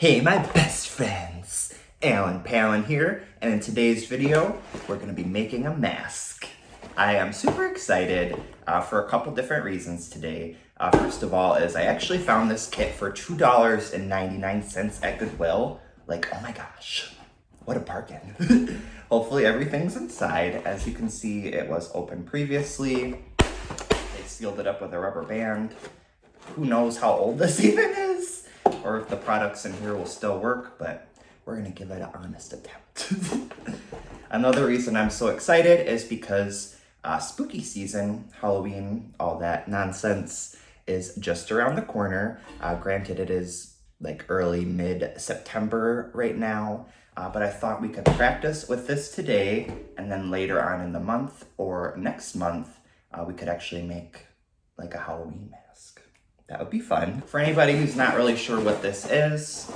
Hey, my best friends! Allen here, and in today's video, we're going to be making a mask. I am super excited for a couple different reasons today. First of all is I actually found this kit for $2.99 at Goodwill. Like, oh my gosh, what a bargain. Hopefully everything's inside. As you can see, it was open previously. They sealed it up with a rubber band. Who knows how old this even is, or if the products in here will still work, but we're gonna give it an honest attempt. Another reason I'm so excited is because spooky season, Halloween, all that nonsense is just around the corner. Granted, it is like early mid-September right now, but I thought we could practice with this today, and then later on in the month or next month, we could actually make like a Halloween mask. That would be fun. For anybody who's not really sure what this is,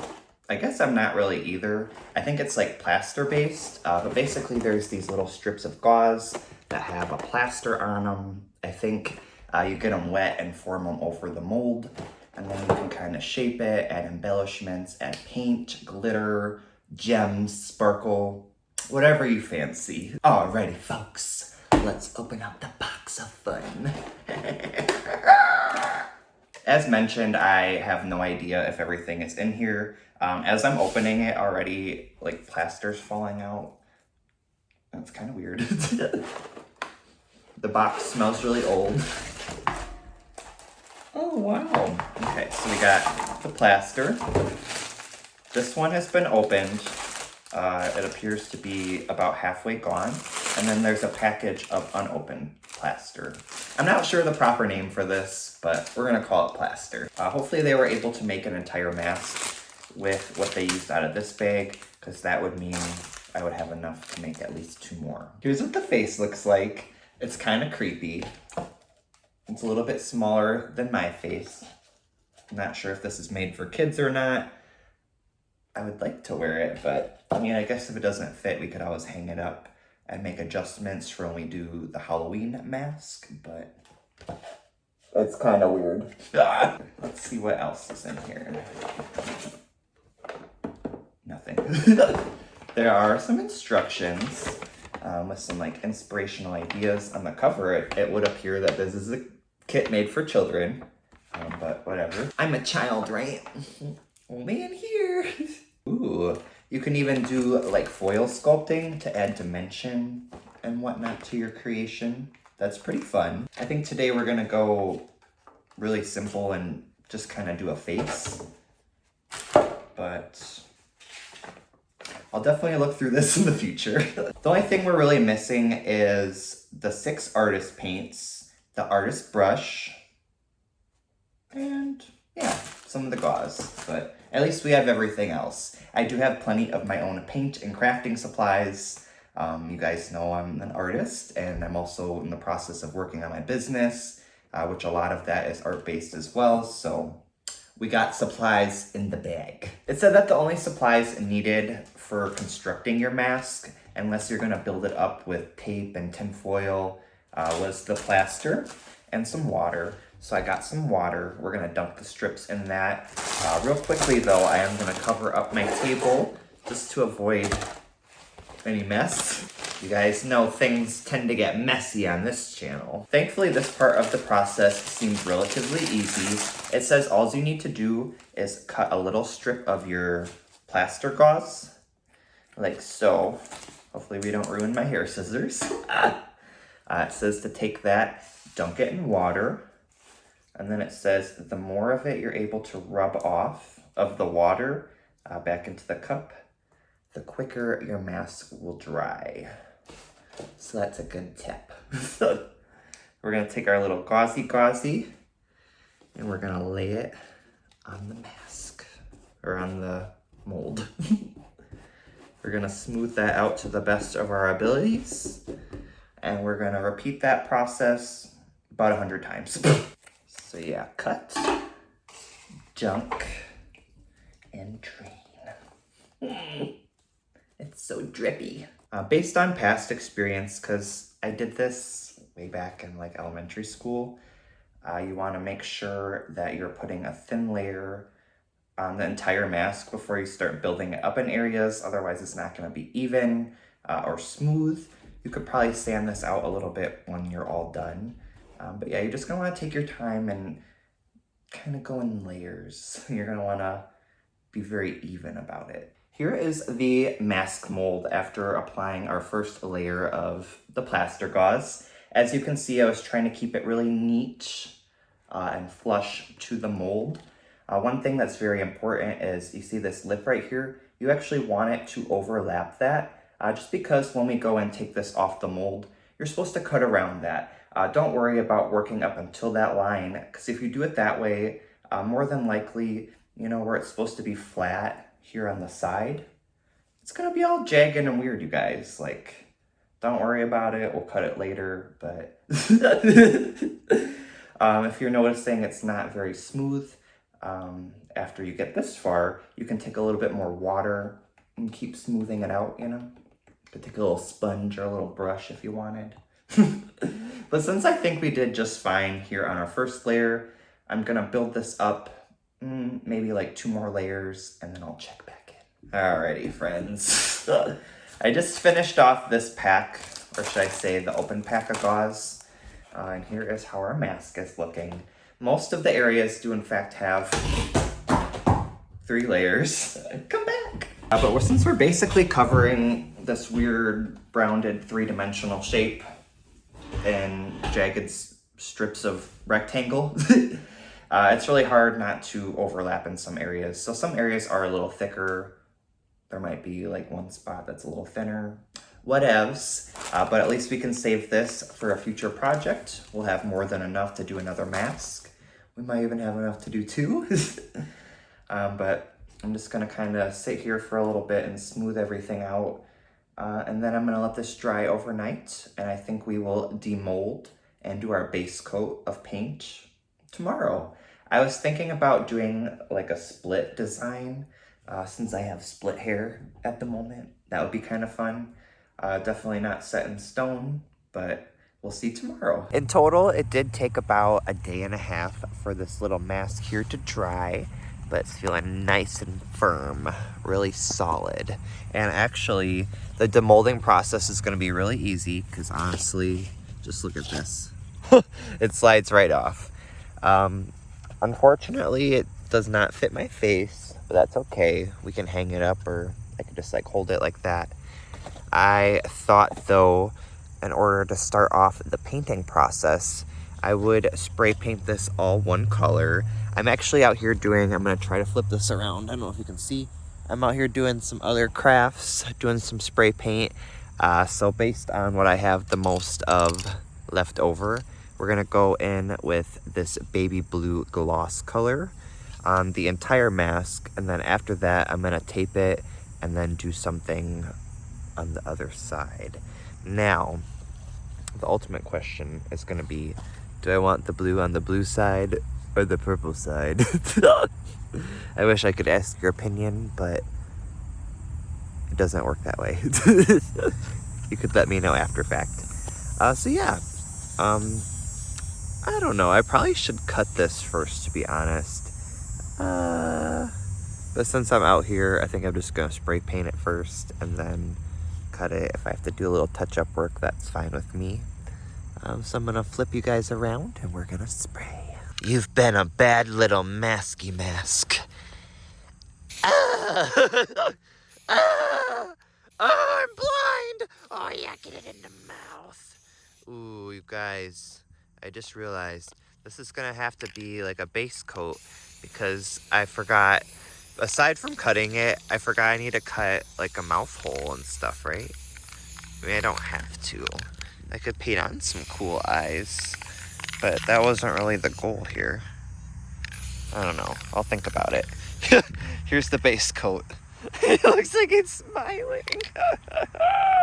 I guess I'm not really either. I think it's like plaster based, but basically there's these little strips of gauze that have a plaster on them. I think you get them wet and form them over the mold, and then you can kind of shape it, add embellishments, add paint, glitter, gems, sparkle, whatever you fancy. Alrighty folks, let's open up the box of fun. As mentioned, I have no idea if everything is in here. As I'm opening it already, like plaster's falling out. That's kind of weird. The box smells really old. Oh, wow. Okay, so we got the plaster. This one has been opened. It appears to be about halfway gone. And then there's a package of unopened plaster. I'm not sure the proper name for this, but we're gonna call it plaster. Hopefully they were able to make an entire mask with what they used out of this bag, because that would mean I would have enough to make at least 2 more. Here's what the face looks like. It's kind of creepy. It's a little bit smaller than my face. I'm not sure if this is made for kids or not. I would like to wear it, but I mean, I guess if it doesn't fit, we could always hang it up and make adjustments for when we do the Halloween mask, but it's kind of weird. Let's see what else is in here. Nothing. There are some instructions with some like inspirational ideas. On the cover, it would appear that this is a kit made for children, but whatever. I'm a child, right? Only in here. Ooh, you can even do like foil sculpting to add dimension and whatnot to your creation. That's pretty fun. I think today we're gonna go really simple and just kind of do a face. But I'll definitely look through this in the future. The only thing we're really missing is the 6 artist paints, the artist brush, and yeah, some of the gauze, but at least we have everything else. I do have plenty of my own paint and crafting supplies. You guys know I'm an artist, and I'm also in the process of working on my business, which a lot of that is art-based as well, so we got supplies in the bag. It said that the only supplies needed for constructing your mask, unless you're gonna build it up with tape and tinfoil, was the plaster and some water. So I got some water. We're gonna dump the strips in that. Real quickly though, I am gonna cover up my table just to avoid any mess. You guys know things tend to get messy on this channel. Thankfully, this part of the process seems relatively easy. It says all you need to do is cut a little strip of your plaster gauze, like so. Hopefully we don't ruin my hair scissors. It says to take that, dunk it in water, and then it says the more of it you're able to rub off of the water back into the cup, the quicker your mask will dry. So that's a good tip. We're gonna take our little gauzy and we're gonna lay it on the mask, or on the mold. We're gonna smooth that out to the best of our abilities, and we're gonna repeat that process about 100 times. So yeah, cut, dunk, and drain. It's so drippy. Based on past experience, because I did this way back in like elementary school, you want to make sure that you're putting a thin layer on the entire mask before you start building it up in areas. Otherwise, it's not going to be even or smooth. You could probably sand this out a little bit when you're all done. But yeah, you're just going to want to take your time and kind of go in layers. You're going to want to be very even about it. Here is the mask mold after applying our first layer of the plaster gauze. As you can see, I was trying to keep it really neat and flush to the mold. One thing that's very important is you see this lip right here. You actually want it to overlap that just because when we go and take this off the mold, you're supposed to cut around that. Don't worry about working up until that line, because if you do it that way, more than likely, you know, where it's supposed to be flat here on the side, it's gonna be all jagged and weird, you guys. Like, don't worry about it, we'll cut it later, but if you're noticing it's not very smooth, after you get this far, you can take a little bit more water and keep smoothing it out, you know? Could take a little sponge or a little brush if you wanted. But since I think we did just fine here on our first layer, I'm gonna build this up maybe like 2 more layers, and then I'll check back in. Alrighty, friends. I just finished off this pack, or should I say the open pack of gauze. And here is how our mask is looking. Most of the areas do in fact have 3 layers. Come back! But since we're basically covering this weird rounded 3-dimensional shape and jagged strips of rectangle, it's really hard not to overlap in some areas. So some areas are a little thicker. There might be like one spot that's a little thinner. Whatevs. But at least we can save this for a future project. We'll have more than enough to do another mask. We might even have enough to do 2. But I'm just gonna kind of sit here for a little bit and smooth everything out. And then I'm gonna let this dry overnight. And I think we will demold and do our base coat of paint tomorrow. I was thinking about doing like a split design since I have split hair at the moment. That would be kind of fun. Definitely not set in stone, but we'll see tomorrow. In total, it did take about a day and a half for this little mask here to dry, but it's feeling nice and firm, really solid. And actually, the demolding process is gonna be really easy because honestly, just look at this. It slides right off. Unfortunately, it does not fit my face, but that's okay. We can hang it up, or I could just like hold it like that. I thought though, in order to start off the painting process, I would spray paint this all one color. I'm actually out here doing, I'm gonna try to flip this around. I don't know if you can see. I'm out here doing some other crafts, doing some spray paint. So based on what I have the most of left over, we're gonna go in with this baby blue gloss color on the entire mask, and then after that I'm gonna tape it and then do something on the other side. Now, the ultimate question is gonna be, do I want the blue on the blue side or the purple side? I wish I could ask your opinion, but it doesn't work that way. You could let me know after fact. So yeah, I don't know. I probably should cut this first, to be honest. But since I'm out here, I think I'm just gonna spray paint it first and then cut it. If I have to do a little touch-up work, that's fine with me. So I'm gonna flip you guys around and we're gonna spray. You've been a bad little masky mask. I'm blind! Oh yeah, get it in the mouth. Ooh, you guys, I just realized this is gonna have to be like a base coat because I forgot, aside from cutting it, I forgot I need to cut like a mouth hole and stuff, right? I mean, I don't have to. I could paint on some cool eyes, but that wasn't really the goal here. I don't know. I'll think about it. Here's the base coat. It looks like it's smiling.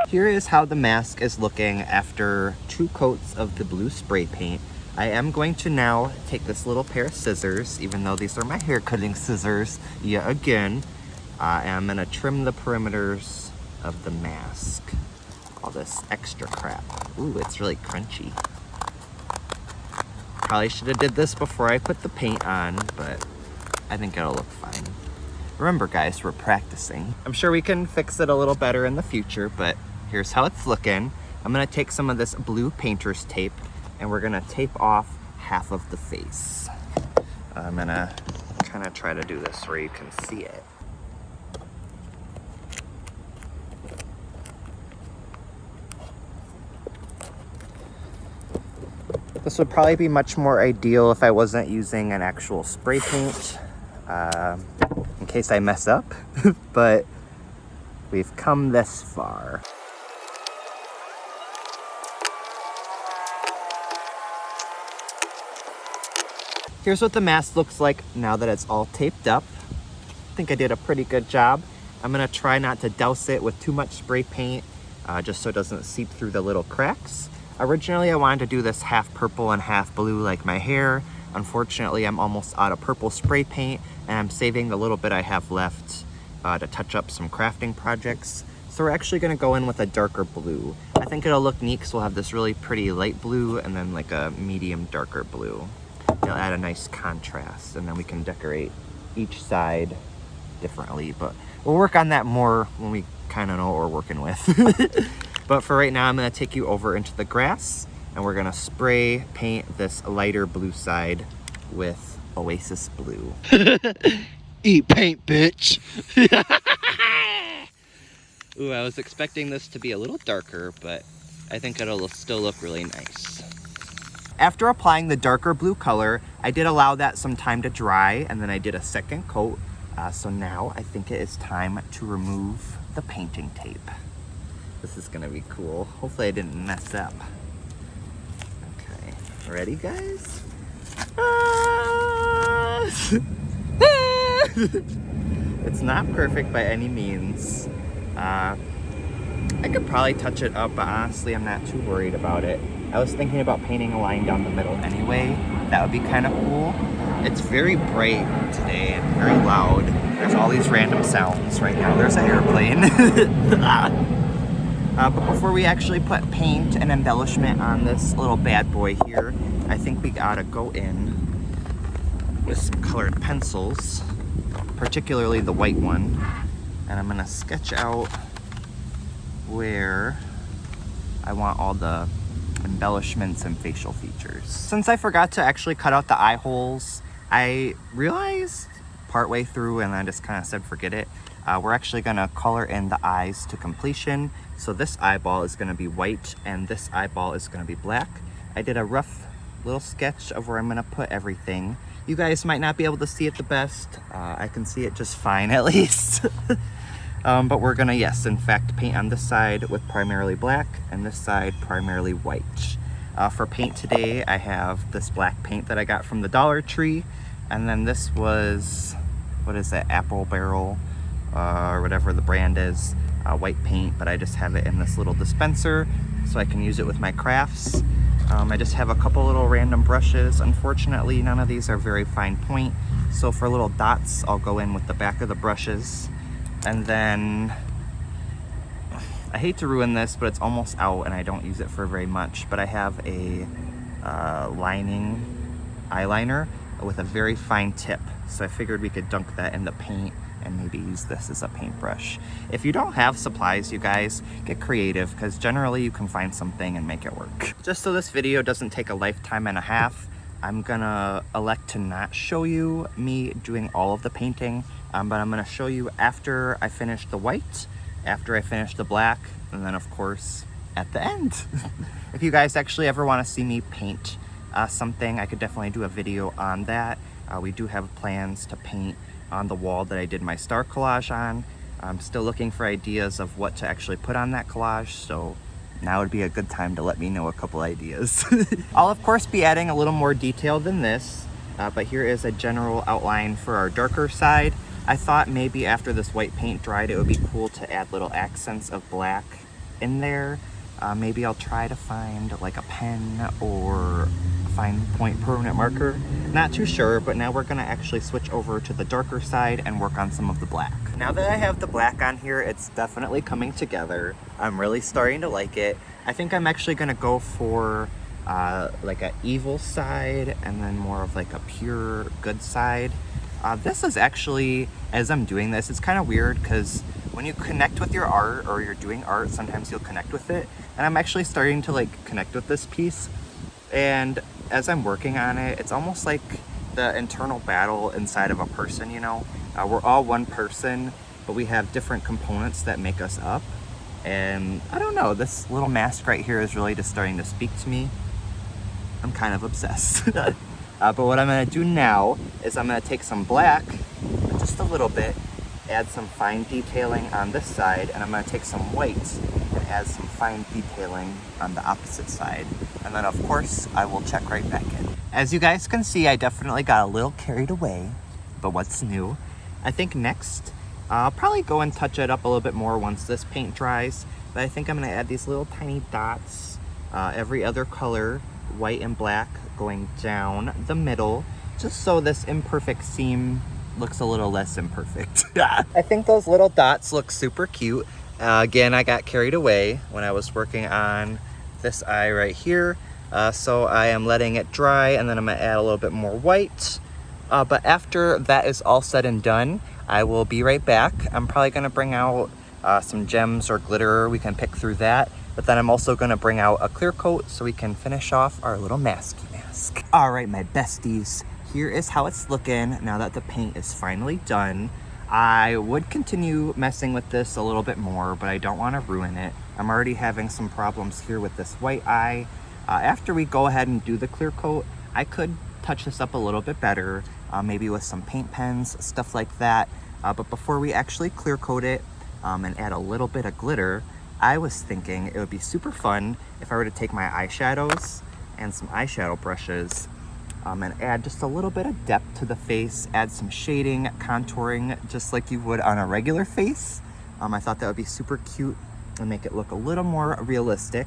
Here is how the mask is looking after 2 coats of the blue spray paint. I am going to now take this little pair of scissors, even though these are my hair cutting scissors, yet again, and I'm gonna trim the perimeters of the mask. All this extra crap. Ooh, it's really crunchy. Probably should have did this before I put the paint on, but I think it'll look fine. Remember guys, we're practicing. I'm sure we can fix it a little better in the future, but here's how it's looking. I'm gonna take some of this blue painter's tape and we're gonna tape off half of the face. I'm gonna kind of try to do this where you can see it. This would probably be much more ideal if I wasn't using an actual spray paint, in case I mess up, but we've come this far. Here's what the mask looks like now that it's all taped up. I think I did a pretty good job. I'm gonna try not to douse it with too much spray paint, just so it doesn't seep through the little cracks. Originally, I wanted to do this half purple and half blue like my hair. Unfortunately, I'm almost out of purple spray paint and I'm saving the little bit I have left to touch up some crafting projects. So we're actually gonna go in with a darker blue. I think it'll look neat because we'll have this really pretty light blue and then like a medium darker blue. It'll add a nice contrast and then we can decorate each side differently, but we'll work on that more when we kind of know what we're working with. But for right now, I'm gonna take you over into the grass and we're gonna spray paint this lighter blue side with Oasis Blue. Eat paint, bitch. Ooh, I was expecting this to be a little darker, but I think it'll still look really nice. After applying the darker blue color, I did allow that some time to dry and then I did a second coat. So now I think it is time to remove the painting tape. This is gonna be cool. Hopefully I didn't mess up. Okay, ready guys? It's not perfect by any means. I could probably touch it up, but honestly I'm not too worried about it. I was thinking about painting a line down the middle anyway. That would be kind of cool. It's very bright today and very loud. There's all these random sounds right now. There's an airplane. But before we actually put paint and embellishment on this little bad boy here, I think we gotta go in with some colored pencils, particularly the white one. And I'm gonna sketch out where I want all the embellishments and facial features. Since I forgot to actually cut out the eye holes, I realized partway through and I just kind of said forget it. We're actually gonna color in the eyes to completion. So this eyeball is gonna be white and this eyeball is gonna be black. I did a rough little sketch of where I'm gonna put everything. You guys might not be able to see it the best. I can see it just fine at least. But we're gonna, yes, in fact, paint on this side with primarily black and this side primarily white. For paint today, I have this black paint that I got from the Dollar Tree. And then this was, what is that, Apple Barrel, or whatever the brand is, white paint, but I just have it in this little dispenser so I can use it with my crafts. I just have a couple little random brushes. Unfortunately, none of these are very fine point. So for little dots, I'll go in with the back of the brushes. And then, I hate to ruin this, but it's almost out and I don't use it for very much, but I have a lining eyeliner with a very fine tip. So I figured we could dunk that in the paint and maybe use this as a paintbrush. If you don't have supplies, you guys, get creative because generally you can find something and make it work. Just so this video doesn't take a lifetime and a half, I'm gonna elect to not show you me doing all of the painting, but I'm gonna show you after I finish the white, after I finish the black, and then of course at the end. If you guys actually ever wanna see me paint something, I could definitely do a video on that. We do have plans to paint on the wall that I did my star collage on. I'm still looking for ideas of what to actually put on that collage, so now would be a good time to let me know a couple ideas. I'll of course be adding a little more detail than this, but here is a general outline for our darker side. I thought maybe after this white paint dried, it would be cool to add little accents of black in there. Maybe I'll try to find like a pen or fine point permanent marker. Not too sure, but now we're gonna actually switch over to the darker side and work on some of the black. Now that I have the black on here, it's definitely coming together. I'm really starting to like it. I think I'm actually gonna go for like an evil side and then more of like a pure good side. This is actually, as I'm doing this, it's kind of weird because when you connect with your art or you're doing art, sometimes you'll connect with it. And I'm actually starting to like connect with this piece. And as I'm working on it, it's almost like the internal battle inside of a person, you know? We're all one person, but we have different components that make us up. And I don't know, this little mask right here is really just starting to speak to me. I'm kind of obsessed. But what I'm gonna do now is I'm gonna take some black, just a little bit, add some fine detailing on this side, and I'm gonna take some white and add some fine detailing on the opposite side. And then of course, I will check right back in. As you guys can see, I definitely got a little carried away, but what's new? I think next, I'll probably go and touch it up a little bit more once this paint dries, but I think I'm gonna add these little tiny dots, every other color, white and black, going down the middle, just so this imperfect seam looks a little less imperfect. I think those little dots look super cute. Again, I got carried away when I was working on this eye right here. So I am letting it dry, and then I'm gonna add a little bit more white. But after that is all said and done, I will be right back. I'm probably gonna bring out some gems or glitter. We can pick through that. But then I'm also gonna bring out a clear coat so we can finish off our little masky mask. All right, my besties, here is how it's looking now that the paint is finally done. I would continue messing with this a little bit more, but I don't wanna ruin it. I'm already having some problems here with this white eye. After we go ahead and do the clear coat, I could touch this up a little bit better, maybe with some paint pens, stuff like that. But before we actually clear coat it and add a little bit of glitter, I was thinking it would be super fun if I were to take my eyeshadows and some eyeshadow brushes and add just a little bit of depth to the face, add some shading, contouring, just like you would on a regular face. I thought that would be super cute and make it look a little more realistic.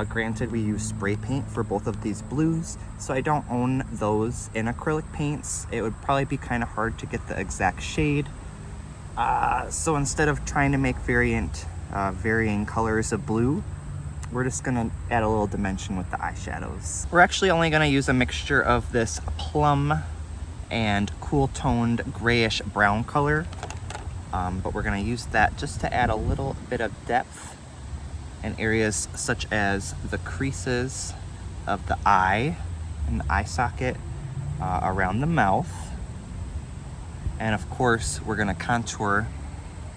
Granted, we use spray paint for both of these blues, so I don't own those in acrylic paints. It would probably be kind of hard to get the exact shade. So instead of trying to make varying colors of blue, we're just gonna add a little dimension with the eyeshadows. We're actually only gonna use a mixture of this plum and cool toned grayish brown color, but we're gonna use that just to add a little bit of depth in areas such as the creases of the eye and the eye socket, around the mouth. And of course, we're gonna contour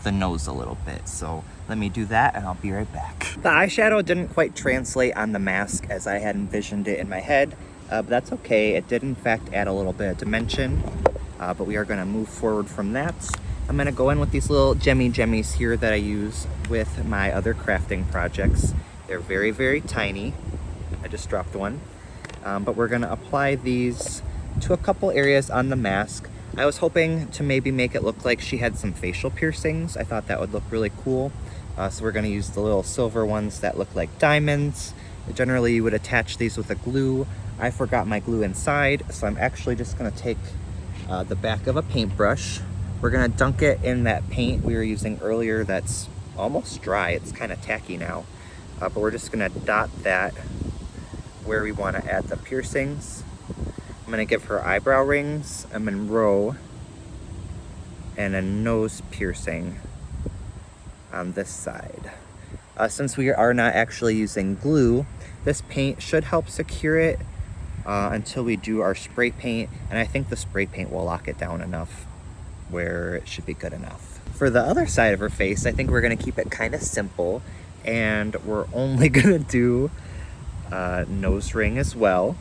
the nose a little bit. So let me do that and I'll be right back. The eyeshadow didn't quite translate on the mask as I had envisioned it in my head, but that's okay. It did in fact add a little bit of dimension, but we are gonna move forward from that. I'm gonna go in with these little jemmies here that I use with my other crafting projects. They're very, very tiny. I just dropped one. But we're gonna apply these to a couple areas on the mask. I was hoping to maybe make it look like she had some facial piercings. I thought that would look really cool. So we're gonna use the little silver ones that look like diamonds. Generally, you would attach these with a glue. I forgot my glue inside, so I'm actually just gonna take the back of a paintbrush. We're gonna dunk it in that paint we were using earlier that's almost dry. It's kind of tacky now. But we're just gonna dot that where we wanna add the piercings. I'm gonna give her eyebrow rings, a Monroe, and a nose piercing on this side. Since we are not actually using glue, this paint should help secure it until we do our spray paint, and I think the spray paint will lock it down enough where it should be good enough. For the other side of her face, I think we're gonna keep it kind of simple, and we're only gonna do a nose ring as well,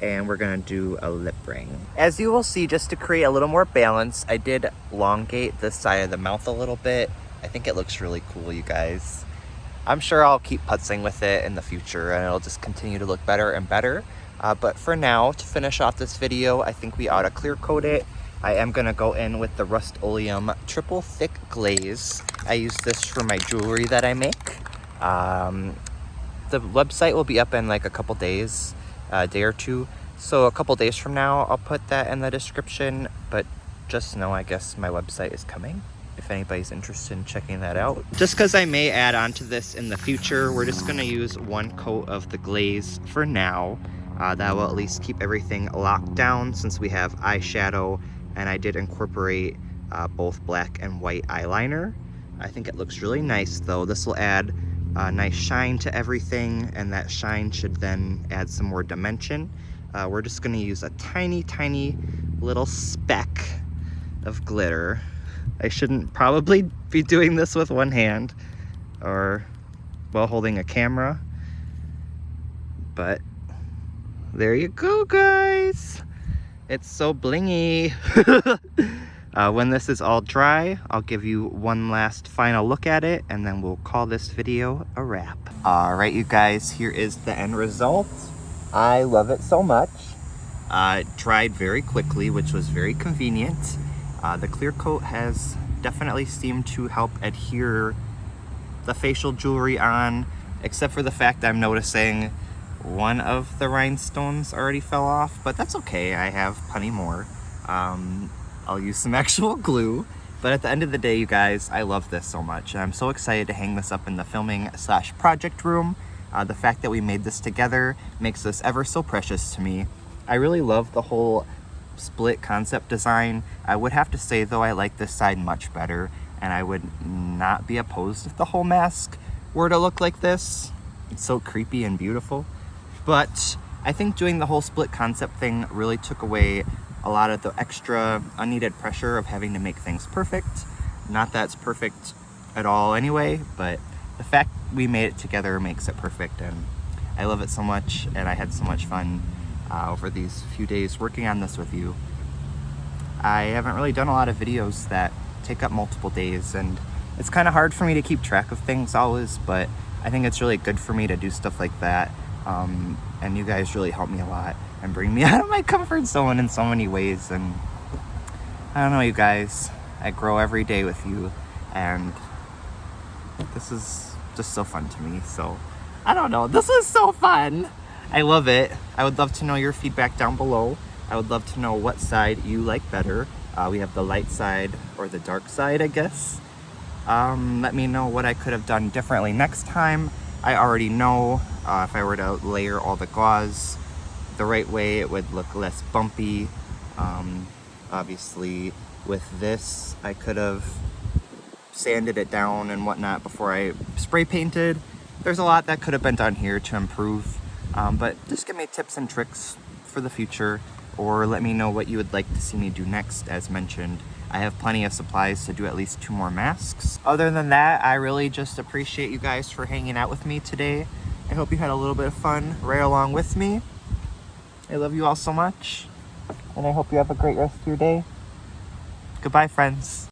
and we're gonna do a lip ring. As you will see, just to create a little more balance, I did elongate this side of the mouth a little bit. I think it looks really cool, you guys. I'm sure I'll keep putzing with it in the future and it'll just continue to look better and better. But for now, to finish off this video, I think we ought to clear coat it. I am gonna go in with the Rust-Oleum Triple Thick Glaze. I use this for my jewelry that I make. The website will be up in like a couple days, a day or two. So a couple days from now, I'll put that in the description, but just know, I guess my website is coming if anybody's interested in checking that out. Just because I may add on to this in the future, we're just gonna use one coat of the glaze for now. That will at least keep everything locked down since we have eyeshadow and I did incorporate both black and white eyeliner. I think it looks really nice though. This will add a nice shine to everything, and that shine should then add some more dimension. We're just gonna use a tiny little speck of glitter. I shouldn't probably be doing this with one hand or while holding a camera, but there you go, guys. It's so blingy. When this is all dry, I'll give you one last final look at it, and then we'll call this video a wrap. All right, you guys, here is the end result. I love it so much. It dried very quickly, which was very convenient. The clear coat has definitely seemed to help adhere the facial jewelry on, except for the fact I'm noticing one of the rhinestones already fell off, but that's okay. I have plenty more. I'll use some actual glue, but at the end of the day, you guys, I love this so much. I'm so excited to hang this up in the filming/project room. The fact that we made this together makes this ever so precious to me. I really love the whole split concept design. I would have to say though, I like this side much better, and I would not be opposed if the whole mask were to look like this. It's so creepy and beautiful. But I think doing the whole split concept thing really took away a lot of the extra unneeded pressure of having to make things perfect. Not that it's perfect at all anyway, but the fact we made it together makes it perfect, and I love it so much, and I had so much fun over these few days working on this with you. I haven't really done a lot of videos that take up multiple days, and it's kind of hard for me to keep track of things always, but I think it's really good for me to do stuff like that. And you guys really help me a lot and bring me out of my comfort zone in so many ways. And I don't know, you guys, I grow every day with you, and this is just so fun to me. So I don't know, this is so fun. I love it. I would love to know your feedback down below. I would love to know what side you like better. We have the light side or the dark side, I guess. Let me know what I could have done differently next time. I already know if I were to layer all the gauze the right way, it would look less bumpy. Obviously with this, I could have sanded it down and whatnot before I spray painted. There's a lot that could have been done here to improve, but just give me tips and tricks for the future, or let me know what you would like to see me do next. As mentioned, I have plenty of supplies to do at least 2 more masks. Other than that, I really just appreciate you guys for hanging out with me today. I hope you had a little bit of fun right along with me. I love you all so much, and I hope you have a great rest of your day. Goodbye, friends.